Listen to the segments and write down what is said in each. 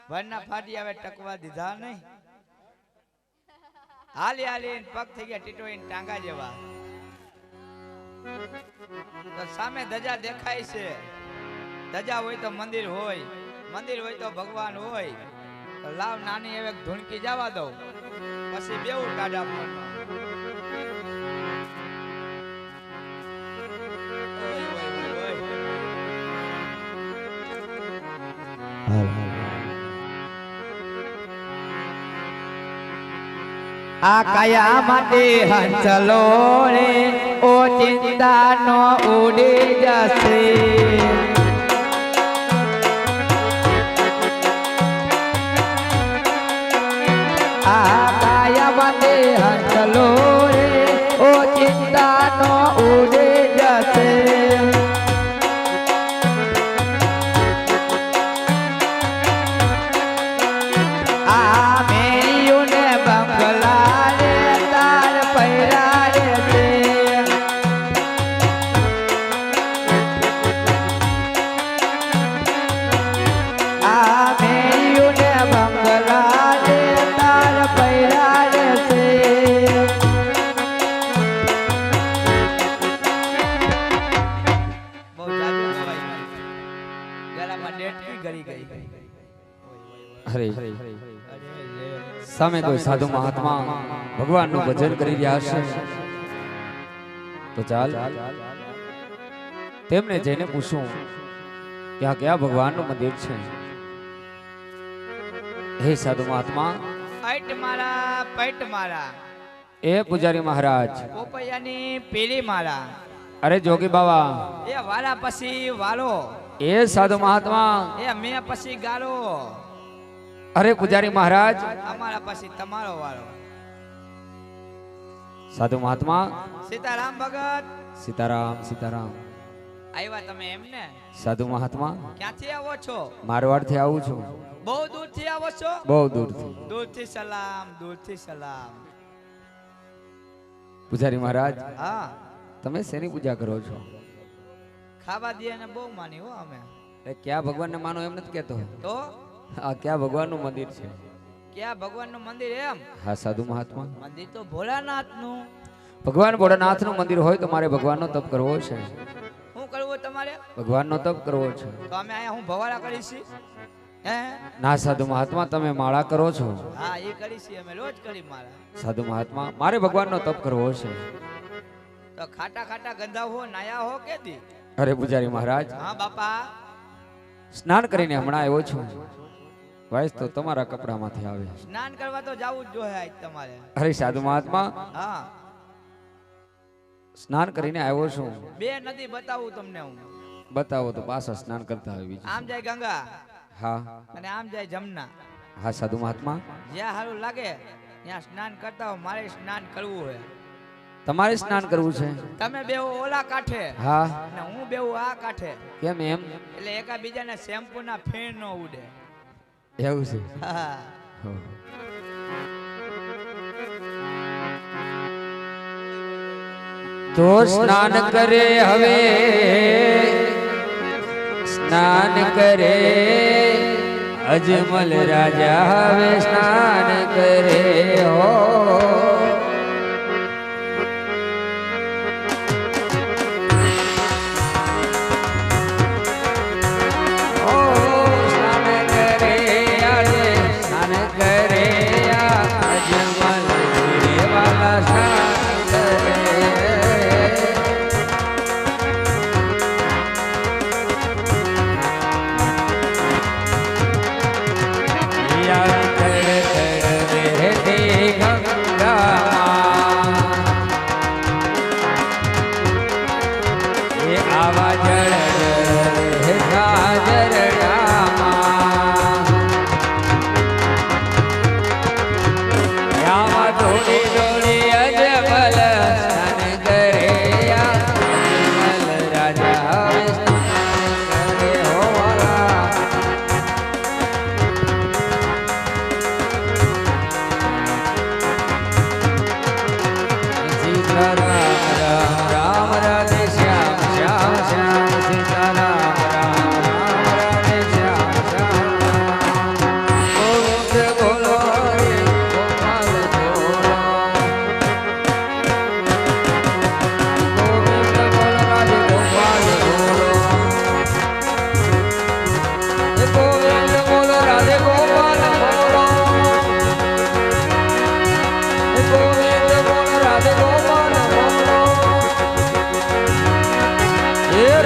ભરના ફાટી આવે ટકવા દીધા નહીં. હાલી હાલી પગ થઈ ગયા ટીટોઈ ટાંગા જેવા. તો સામે ધજા દેખાય છે. ધજા હોય તો મંદિર હોય, મંદિર હોય તો ભગવાન હોય. તો લાવ નાની એવે ધૂણકી જવા દઉં, પછી બેવું ટાઢા પર. આ કયા માટે હંસલો રે ઓ ચિંતા નો ઉડી જશે. આ કયા માટે હંસલો રે ઓ ચિંતા નો ઉડી જશે. સામે કોઈ સાધુ મહાત્મા ભગવાનનું ભજન કરી રહ્યા છે તો ચાલ તેમને જઈને પૂછું કે આ કયા ભગવાનનું મંદિર છે. હે સાધુ મહાત્મા. પૈટ મારા પૈટ મારા. એ પૂજારી મહારાજ. પોપૈયાની પેલી મારા. અરે જોગી બાવા. એ વાલા પછી વાલો. એ સાધુ મહાત્મા. એ મેં પછી ગાલો. અરે પૂજારી મહારાજ. અમારા પછી તમારો વાળો. સાધુ મહાત્મા. સીતારામ ભગત. સીતારામ સીતારામ. આવ્યા તમે એમને? સાધુ મહાત્મા. ક્યાંથી આવો છો? મારવાડ થી આવું છું. બહુ દૂરથી આવો છો? બહુ દૂરથી. દૂરથી સલામ, દૂરથી સલામ. પૂજારી મહારાજ. હા. તમે શેની પૂજા કરો છો? ખાવા દે ને બહુ માની હો અમે. ક્યાં ભગવાનને માનો એમ નથી કહેતો. તો આ ક્યાં ભગવાનનું મંદિર છે? ક્યાં ભગવાનનું મંદિર એમ? હા સાધુ મહાત્મા. મંદિર તો ભોળાનાથનું. ભગવાન ભોળાનાથનું મંદિર હોય તો મારે ભગવાનનો તપ કરવો છે. શું કરવું તમારે? ભગવાનનો તપ કરવો છે. તો અમે અહીંયા હું ભવાડા કરીશી. હે? ના સાધુ મહાત્મા, તમે માળા કરો છો. હા એ કરીશી, અમે રોજ કરી માળા. સાધુ મહાત્મા, મારે ભગવાનનો તપ કરવો છે. તો ખાટા ખાટા ગંધા હો નાયા હો કે દી? અરે પૂજારી મહારાજ. હા બાપા. સ્નાન કરીને હમણાં આવ્યો છું. વાઈસ તો તમારા કપડામાંથી આવે. સ્નાન કરવા તો જાવું જ જોઈએ આજ તમારે. અરે સાધુ મહાત્મા. હા. સ્નાન કરીને આવ્યો છું. બે નદી બતાવું તમને હું. બતાવો તો પાછા સ્નાન કરતા આવી. આમ જાય ગંગા. હા. અને આમ જાય જમના. હા સાધુ મહાત્મા. જ્યાં સારું લાગે ત્યાં સ્નાન કરતા હો. મારે સ્નાન કરવું હોય. તમારે સ્નાન કરવું છે? તમે બેહો ઓલા કાંઠે. હા. અને હું બેહું આ કાંઠે. કેમ એમ? એટલે એકાબીજાને શેમ્પુ ના ફેણ ન ઉડે. એવું છે. હા. તો સ્નાન કરે હવે, સ્નાન કરે અજમલ રાજા હવે સ્નાન કરે હો. ગંગા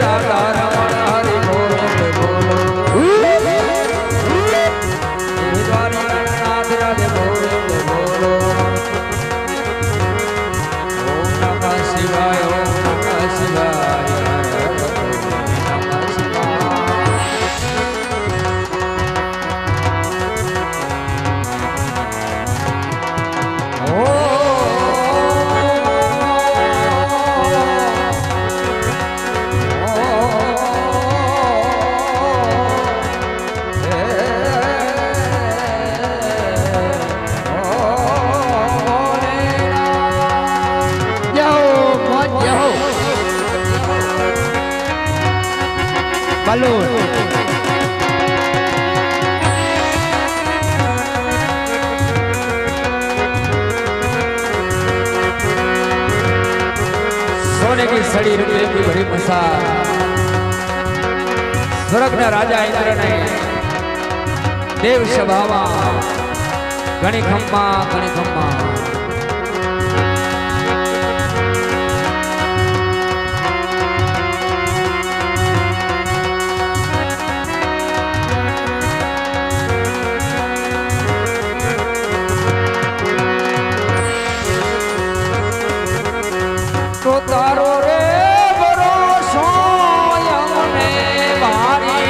રાધા રમણ હરિ બોલ બોલો દ્વારકાનાથ રાધે બોલ બોલો ઓમ નમઃ શિવાય ઓમ નમઃ શિવાય નમઃ શિવાય balloon सोने की सड़ी रुपये की भरी मसाल स्वर्ग ना राजा इंद्र ने देव सभा घणी खम्मा तो तारो रे भरोसो यमुने भारी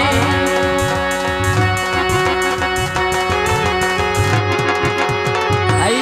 आई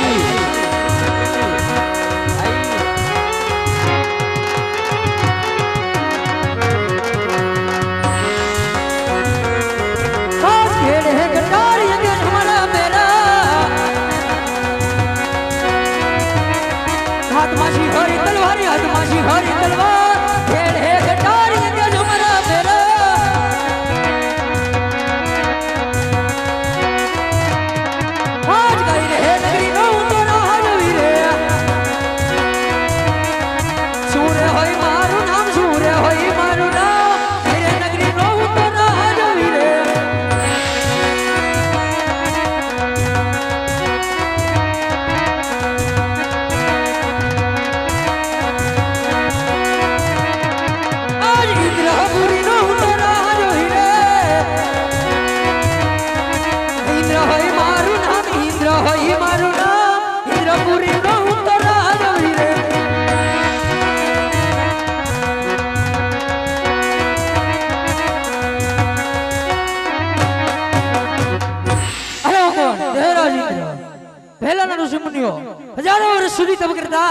हजारों वर्ष सुधी तप करता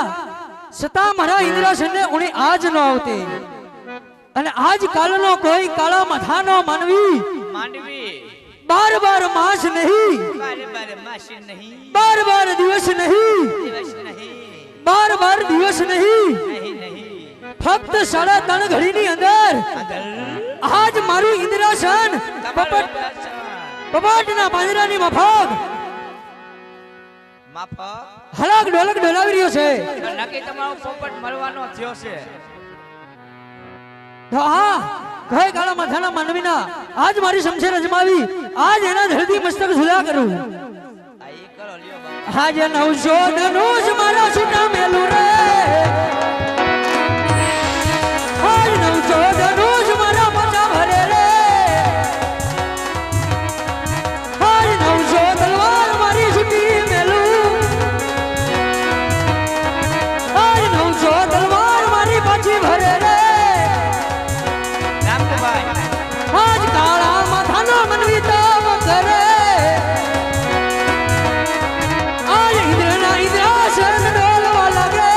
सता मारा इंद्रासन ने उन्हें आज न आवते અને આજ કાલનો કોઈ કાળા માથાનો માનવી બાર બાર માસ નહીં બાર બાર દિવસ નહીં બાર બાર દિવસ નહીં ફક્ત 3.5 ઘડીની અંદર આજ મારું ઇન્દ્રાસન પપટના પાંજરાની મફક હલાક ઢોલક ઢોલાવી રહ્યો છે નક્કી તમારો પોપટ મળવાનો થયો છે તો હા કઈ કાળા માથાના માનવીના આજ મારી શમશેર અજમાવી આજ એના ધરતી મસ્તક ઝુલા કરું આજ 900 ધનુષ મારા છૂટા મેલું રે આજ 900 ધનુષ મારા પાછા ભરે રે આજ 900 તલવાર મારી છૂટી મેલું આજ 900 તલવાર મારી પાછી ભરે રે આજ કાળા માથાનો મનવી તપ કરે આજ ઇન્દ્રના ઇન્દ્રાસન ડોલવા લાગે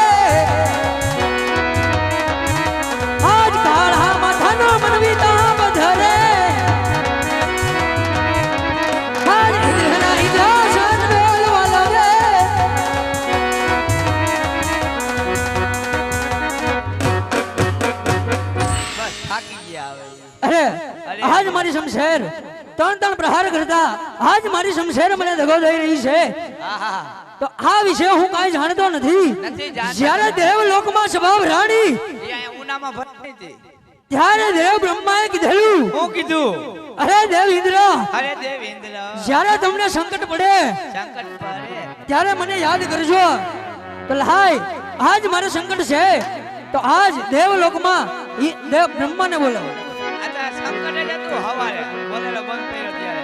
આજ કાળા માથાનો મનવી તપ ધરે આજ ઇન્દ્રના ઇન્દ્રાસન ડોલવા લાગે બસ થાકી ગયા હવે આજ મારી શમશેર ત્રણ પ્રહાર કરતા આજ મારી શમશેર મને દગો દઈ રહી છે તો આ વિશે હું કાઈ જાણતો નથી જ્યારે દેવ લોકમાં સ્વભાવ રાણી ઉનામાં ભરાઈ હતી ત્યારે દેવ બ્રહ્માએ કીધેલું હું કીધું અરે દેવ ઇન્દ્ર જ્યારે તમને સંકટ પડે ત્યારે મને યાદ કરજો તો લાય આજ મારે સંકટ છે તો આજ દેવલોકમાં દેવ બ્રહ્માને બોલાવો. આજા શંકરે જતું હવારે બોલેલો બંધ કર્યો ત્યારે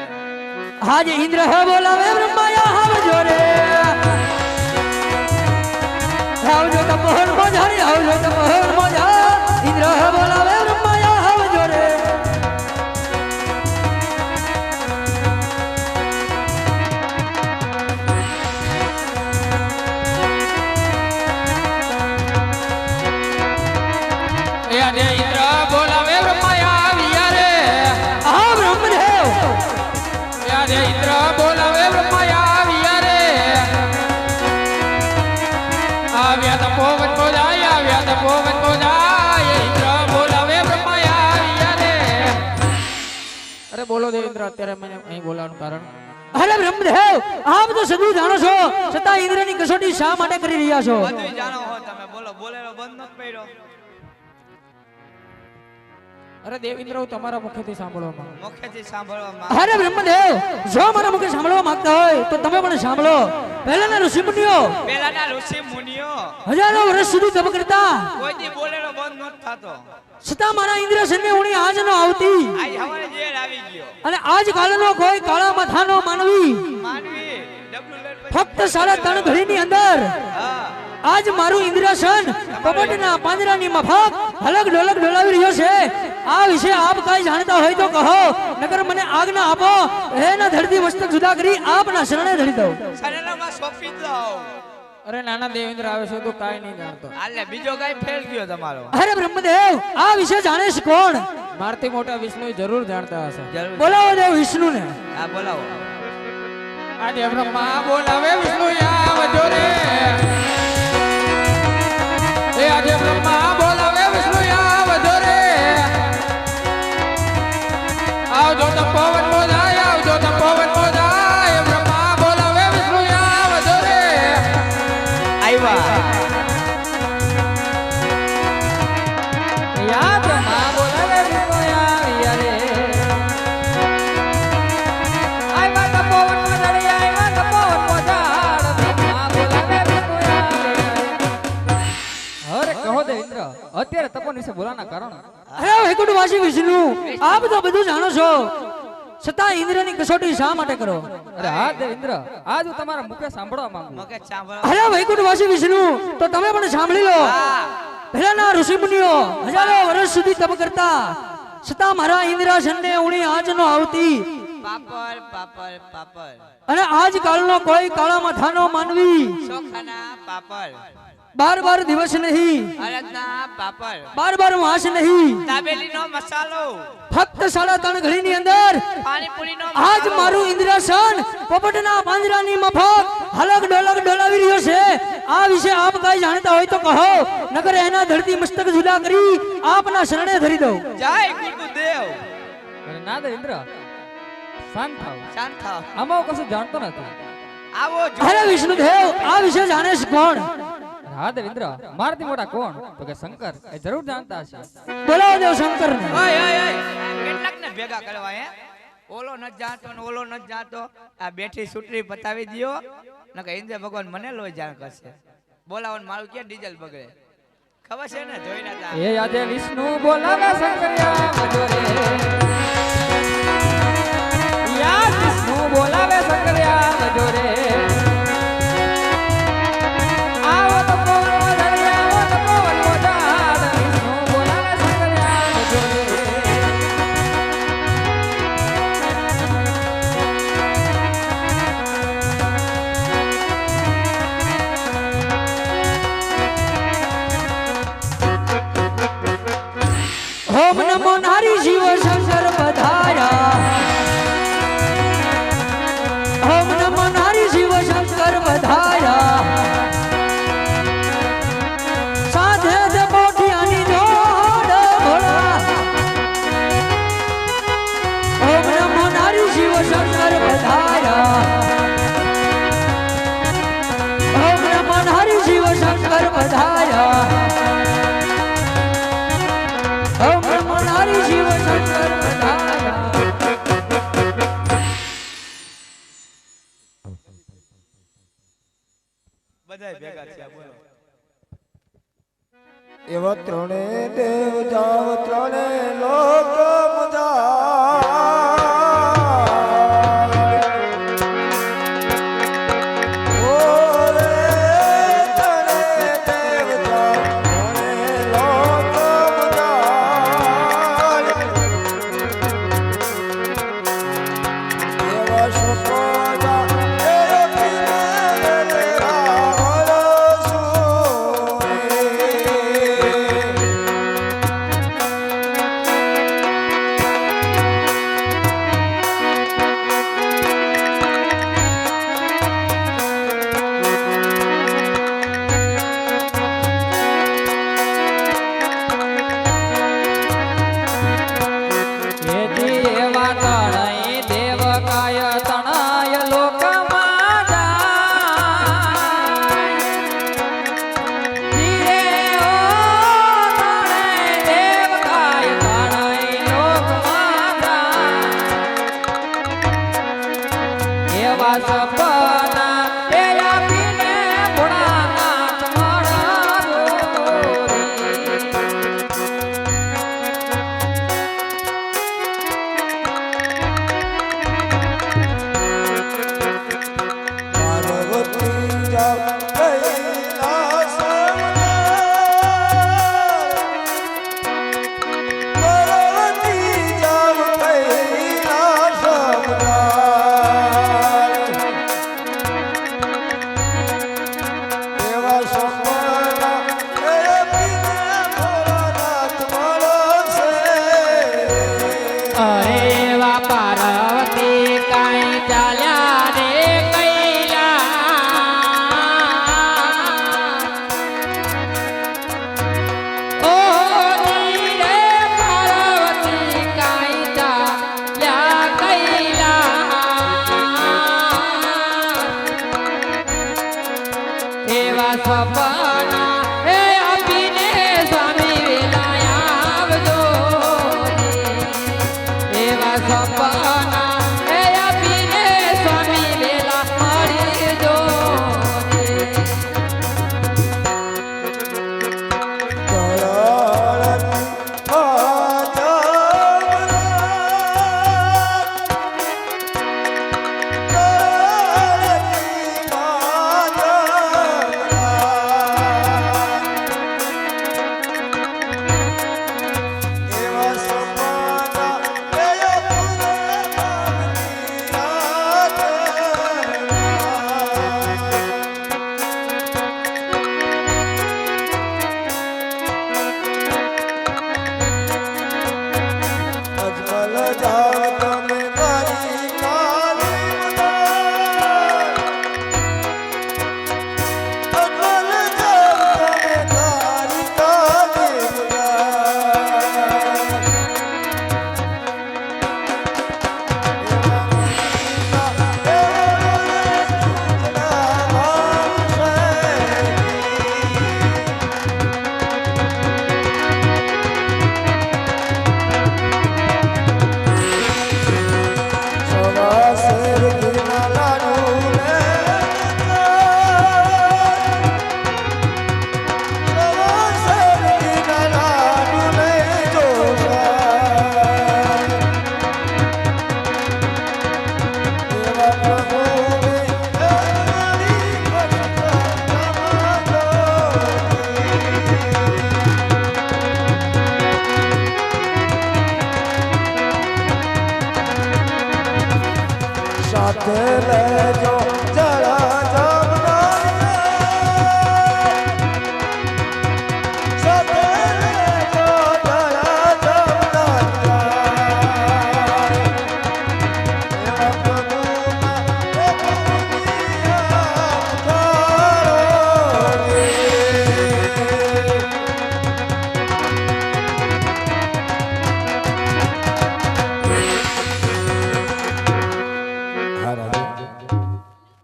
આજ ઇન્દ્ર હે બોલાવે બ્રહ્માયા આવજો રે. આવજો તપોહર મોજારી આવજો તપોહર મોજા. ઇન્દ્ર હે બોલાવે બ્રહ્માયા આવજો રે. ઇન્દ્ર બોલાવે બ્રહ્માયા આવ્યા રે. આ બ્રહ્મદેવ ઇન્દ્ર બોલાવે બ્રહ્માયા આવ્યા રે. આવ્યા તો પવન બોલાય આવ્યા તો પવન બોલાય. ઇન્દ્ર બોલાવે બ્રહ્માયા આવ્યા રે. અરે બોલો દેવેન્દ્ર, અત્યારે મને અહીં બોલાવવાનું કારણ? અરે બ્રહ્મદેવ આપ તો સદુ જાણો છો, છતાં ઇન્દ્રની કસોટી શા માટે કરી રહ્યા છો? બધું જાણો હો તમે, બોલો બોલેલો બંધ નત કર્યો. અરે દેવેન્દ્ર, હું તમારા મુખેથી સાંભળવા માંગુ. મુખેથી સાંભળવા અરે બ્રહ્મદેવ, જો મારા મુખે સાંભળવા માંગતા હોય તો તમે પણ સાંભળો. પહેલાના ઋષિ મુનિઓ પેલાના ઋષિ મુનિઓ હજારો વર્ષ સુધી તપ કરતા, કોઈ દી બોલેલો બંધ નત થતો. છતાં મારા ઇન્દ્રસેનની ઉણી આજ ન આવતી. આજ હવારે જેલ આવી ગયો. અને આજ કાલનો કોઈ કાળા માથાનો માનવી માનવી ડબલું લઈને પછી- ફક્ત 3.5 ઘડીની અંદર હા આજ મારું ઇન્દ્રસન કપટના પાંજરાની મફક હલક ઢોલક ઢોલાવી રહ્યો છે. આ વિશે આપ કઈ જાણતા હોય તો કહો, નકર મને આજ્ઞા આપો. એના ધરતી મસ્તક જુદા કરી આપના શરણે ધરી દઉં. સરેલામાં સોંપી દઉં. અરે નાના દેવેન્દ્ર આવે છે તો કાંઈ નહીં જાણતો. આલે બીજો કઈ ફેલ ગયો તમારો. અરે બ્રહ્મદેવ આ વિશે જાણે છે કોણ? મારથી મોટા વિષ્ણુ જરૂર જાણતા હશે. જરૂર. બોલાવો દેવ વિષ્ણુને. હા બોલાવો. આજે બ્રહ્મા બોલાવે વિષ્ણુ આવજો રે. એ આજે બ્રહ્મા બોલાવે વિષ્ણુ આવજો રે. આવજો તો પવન બોલાય આવજો તો પવન બોલાય. બ્રહ્મા બોલાવે વિષ્ણુ આવજો રે. આવ્યા. યા બ્રહ્મા બોલાવે વિષ્ણુ આવ્યા રે. આવ્યા તો પવન બોલાય આવ્યા તો પવન બોલાય. બ્રહ્મા બોલાવે વિષ્ણુ આવ્યા રે. અરે કહો દેવેન્દ્ર, અત્યારે તપન વિશે બોલાના કારણ? અરે વૈકુંઠવાસી વિષ્ણુ, આપ તો બધું જાણો છો, છતાં ઇન્દ્રની કસોટી શા માટે કરો? અરે હા દેવેન્દ્ર, આજ હું તમારા મુખે સાંભળવા માંગુ. મગજ સાંભળો. અરે વૈકુંઠવાસી વિષ્ણુ, તો તમે પણ સાંભળી લો. હા પહેલાના ઋષિ મુનિઓ હજારો વર્ષ સુધી તપ કરતા, છતાં મારા ઇન્દ્રાસનને ઉણી આજ ન આવતી. પાપડ પાપડ પાપડ અને આજ કાલનો કોઈ કાળા માથાનો માનવી ચોખાના પાપડ 12 દિવસ નહીં, અડદના પાપડ 12 માસ નહીં, દાબેલીનો મસાલો ફક્ત 3.5 ઘડીની અંદર પાણીપુરીનો આજ મસાલો. મારું ઇન્દ્રાસન પોપટના પાંજરાની મફક હલક ડોલક ડોલાવી રહ્યો છે. આ વિશે આપ કઈ જાણતા હોય તો કહો, નકર એના ધરતી મસ્તક જુદા કરી આપના શરણે ધરી દઉં. જય ગુરુદેવ. અરે ના દેવેન્દ્ર, શાંત થાવ. શાંત થાવ. આમાં હું કશું જાણતો નથી. આવો જો. અરે વિષ્ણુદેવ આ વિશે જાણે છે કોણ? હા દેવેન્દ્ર, મારથી મોટા કોણ? તો કે શંકર, એ જરૂર જાણતા હશે. બોલાવો દેવ શંકરને. ઓય ઓય ઓય કેટલાક ને ભેગા કરવા હે? ઓલો ન જાતો ને ઓલો ન જાતો. આ બેઠી સુટરી પતાવી દિયો નકે ઇન્દ્ર ભગવાન મને લોય જાણ કરશે. બોલાવો ને મારું ક્યાં ડીઝલ બગડે. ખબર છે ને, જોઈ ના તા. એ આજે વિષ્ણુ બોલાવે શંકરિયા મજોરે. યા વિષ્ણુ બોલાવે શંકરિયા મજોરે. આવો તો પવન વધારે, આવો તો પવન વધારે. વિષ્ણુ બોલાવે શંકરિયા મજોરે. ઓમ નમો નારી શિવ શંકર પધાર્યા. ઓમ નમો નારી શિવ શંકર એવા ત્રણે દેવ જાવ ત્રણે લોક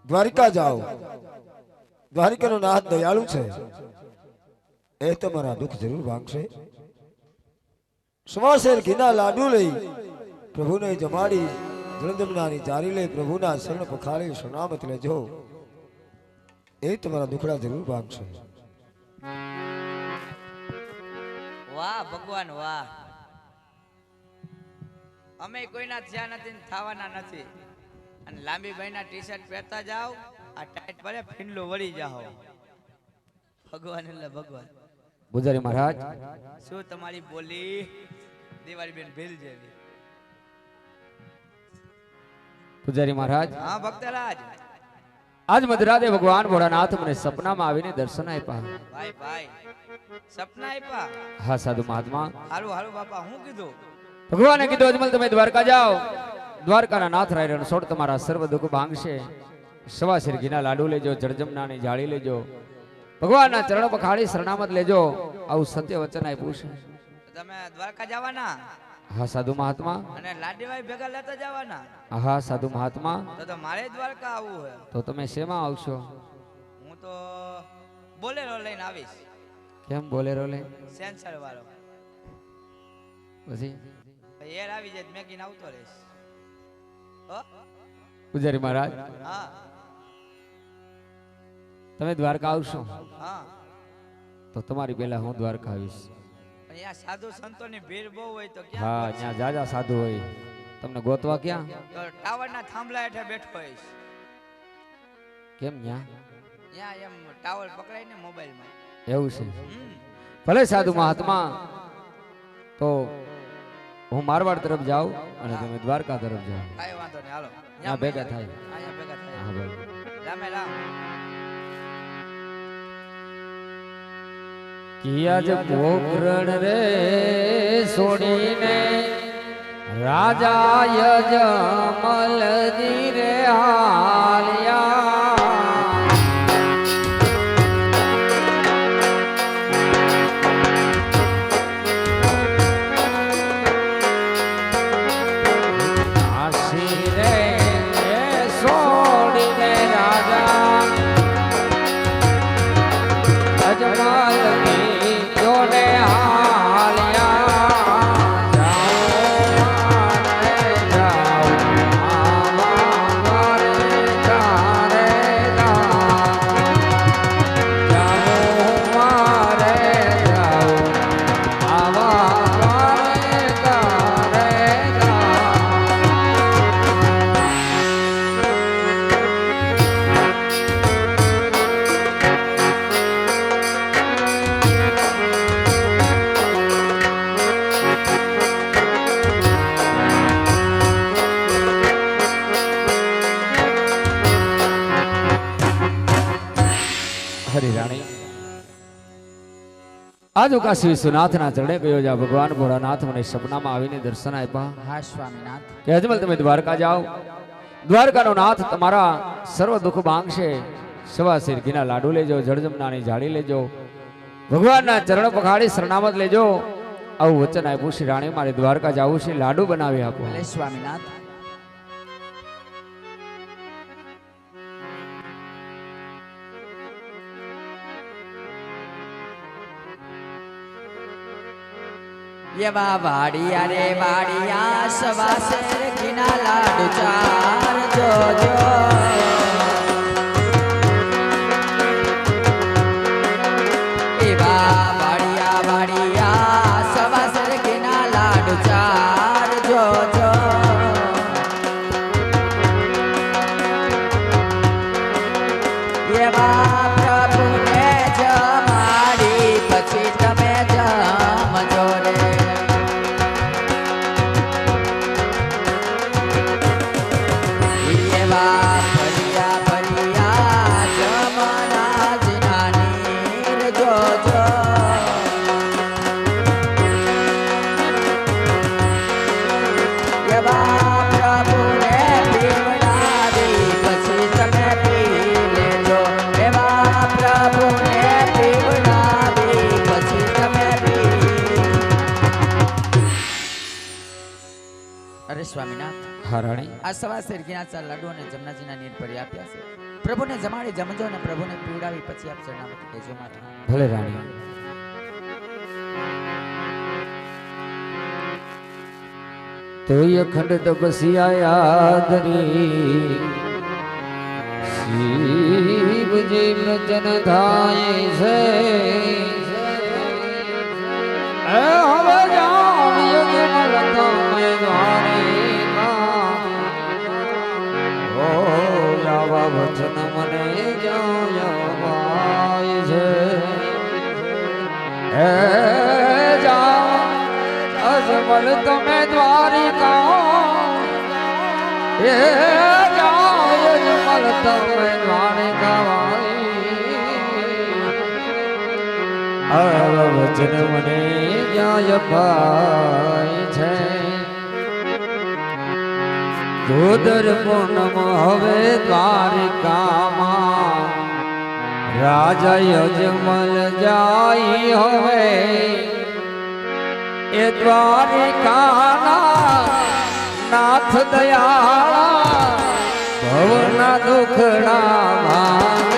દ્વારિકા જાઓ, દ્વારિકાનો નાથ દયાળુ છે, એ તમારા દુઃખ જરૂર ભાંગશે. સમાસેર ઘીના લાડુ લઈ પ્રભુને જમાડી જળદમનાની ચારી લઈ પ્રભુના શરણ પખાળી સલામત લેજો, એ તમારા દુખડા જરૂર ભાંગશે. વાહ ભગવાન વાહ. અમે કોઈના થયા નથી ને થવાના નથી. અને લાંબી બાઈના ટી-શર્ટ પહેરતા જાઓ, આ ટાઈટ પડે ફીંડલું વળી જાઓ. ભગવાન એટલે ભગવાન. પૂજારી મહારાજ શું તમારી બોલી દિવાળી બેન ભીલ જેવી. પૂજારી મહારાજ હા ભક્તરાજ. આજ મધરાતે ભગવાન ભોળાનાથ મને સપનામાં આવીને દર્શન આપ્યા. ભાઈ ભાઈ સપના આપ્યા. હા સાધુ મહાત્મા. હારું હારું બાપા હું કીધું. ભગવાને કીધું અજમલ તમે દ્વારકા જાઓ, દ્વારકાના નાથ રાય રણછોડ તમારા સર્વ દુઃખ ભાંગશે. સવા શેર ઘીના લાડુ લેજો, જળજમનાની જાળી લેજો, ભગવાનના ચરણ પખાળી શરણામત લેજો. આવું સત્ય વચન આપ્યું છે. તમે દ્વારકા જવાના હા સાધુ મહાત્મા. અને લાડીભાઈ ભેગા લેતા જવાના. હા સાધુ મહાત્મા. તો મારે દ્વારકા આવવું હે. તો તમે શેમાં આવશો? હું તો બોલેરો લઈને આવીશ. કેમ બોલેરો લે? સેન્સર વાળો. પછી એર આવી જાય મેકીને આવતો રહીશ. હો પૂજારી મહારાજ હા તમે દ્વારકા આવશો હા. તો તમારી પહેલા હું દ્વારકા આવીશ. પણ અહીંયા સાધુ સંતોની ભીડ બહુ હોય તો હા ક્યાં ત્યાં જાજા સાધુ હોય, તમને ગોતવા ક્યાં? તો ટાવરના થાંભલા હેઠળ બેઠો હોઈશ. કેમ ન્યા? ત્યાં એમ ટાવર પકડાય ને મોબાઈલમાં. એવું છે? ભલે સાધુ મહાત્મા. તો હું મારવાડ તરફ જાઉં અને તમે દ્વારકા તરફ જાઓ. કાંઈ વાંધો નહીં હાલો. ત્યાં ભેગા થાય. અહીંયા ભેગા થાય. હા બોલ. રામે રામ. કિયા જ પોકરણ રે છોડીને રાજા યજમલજી રે હાલ્યા. કાશી રે છોડીને રાજા યજમલજી જોને હાલ્યા. જાઓ આવા ચારે મારે જાઓ આવા તારે હરિરાણી આજ કાશી વિશ્વનાથના ચરણે ગયો જા. ભગવાન ભોળાનાથ મને સપનામાં આવીને દર્શન આપ્યા. હા સ્વામીનાથ. કે અજમલ તમે દ્વારકા જાઓ, દ્વારકાનો નાથ તમારા સર્વ દુઃખ ભાંગશે. સવા શેર ઘીના લાડુ લેજો, જળજમનાની જાળી લેજો, ભગવાનના ચરણ પખાડી શરણામત લેજો. આવું વચન આપ્યું. શ્રી રાણી મારે દ્વારકા જાવું છે, લાડુ બનાવી આપો. ભલે સ્વામીનાથ. એવા વાડિયા રે વાડિયા સવા શેર ઘીના લાડુ ચાર જોજો. એવા વાડિયા વાડિયા સવા શેર ઘીના લાડુ ચાર જોજો. એવા પ્રભુને જમાડી પછી તમે જમજો રે. એવા ભરિયા ભરિયા જમના જીનાની જોજો. એવા પ્રભુને પીવડાવી પછી તમે પી લેજો. એવા પ્રભુને પીવડાવી પછી તમે પી. અરે સ્વામીનાથ. હા રાણી. આ સવા શેર ઘીના ચાર લાડુ અને જમનાજીના નીર ભરી આપ્યા છે. પ્રભુને જમાડી જમજો અને પ્રભુને પીવડાવી પછી આપ શરણામત લેજો માતા. ભલે રાણી. તોય અખંડ તપસ્યા યાદરી શિવજી પ્રચન થાય છે. હવે જામ યજમલ તમે દ્વારિકા ઓ આવા વચન મને જાયવાય છે હે જામ અજમલ તમે દ્વારિકા એ જામ યજમલ તમે દ્વારિકા વચન મને ન્યાય પાય છે ગોદર પૂનમ હવે દ્વારિકામાં રાજા યજમલ જાય હવે એ દ્વારિકાના નાથ દયાળા ભવના દુખડા ભાંગવે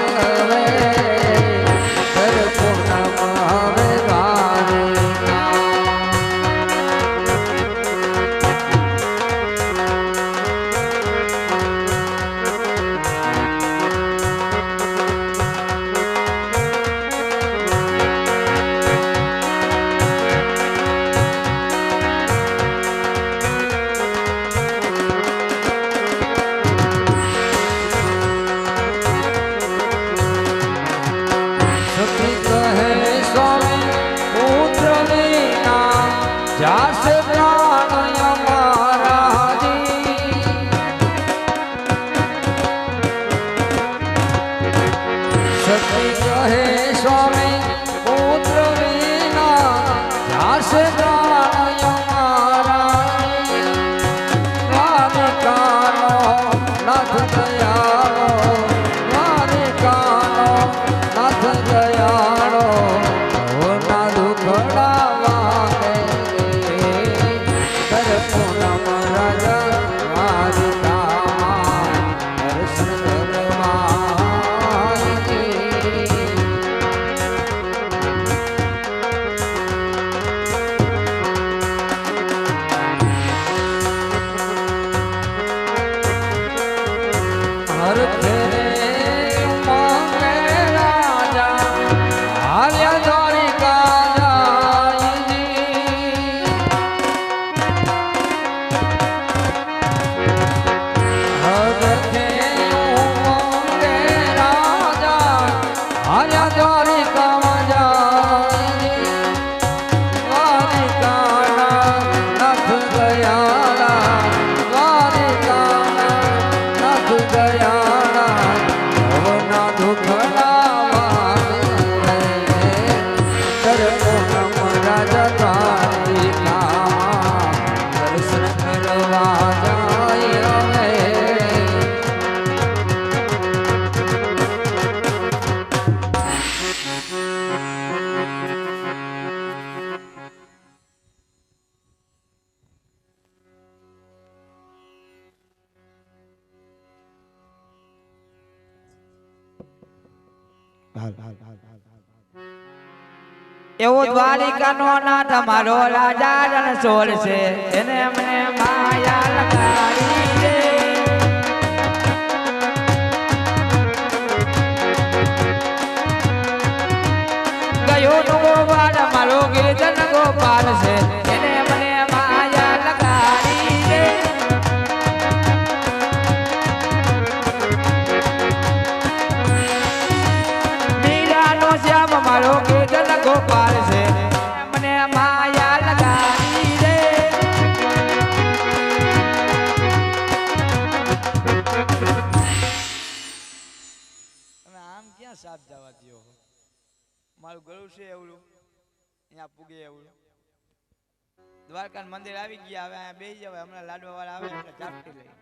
એવો દ્વારિકાનો નાથ મારો રાજા રણછોડ છે એને મને માયા લગાડી છે ગયો નો ગોપાલ મારો ગિરધન ગોપાલ છે એને મને માયા લગાડી છે મીરાનો શ્યામ મારો ગિરધન ગોપાલ છે મને માયા લગાડી રે તમે આમ ક્યાં સાપ જવા દો મારું ગળું છે એવડું અહીંયા પૂગે એવડું દ્વારકા મંદિર આવી ગયા હવે અહીંયા બેસી જવાય હમણાં લાડવા વાળા આવે એટલે ચાપટી લઈ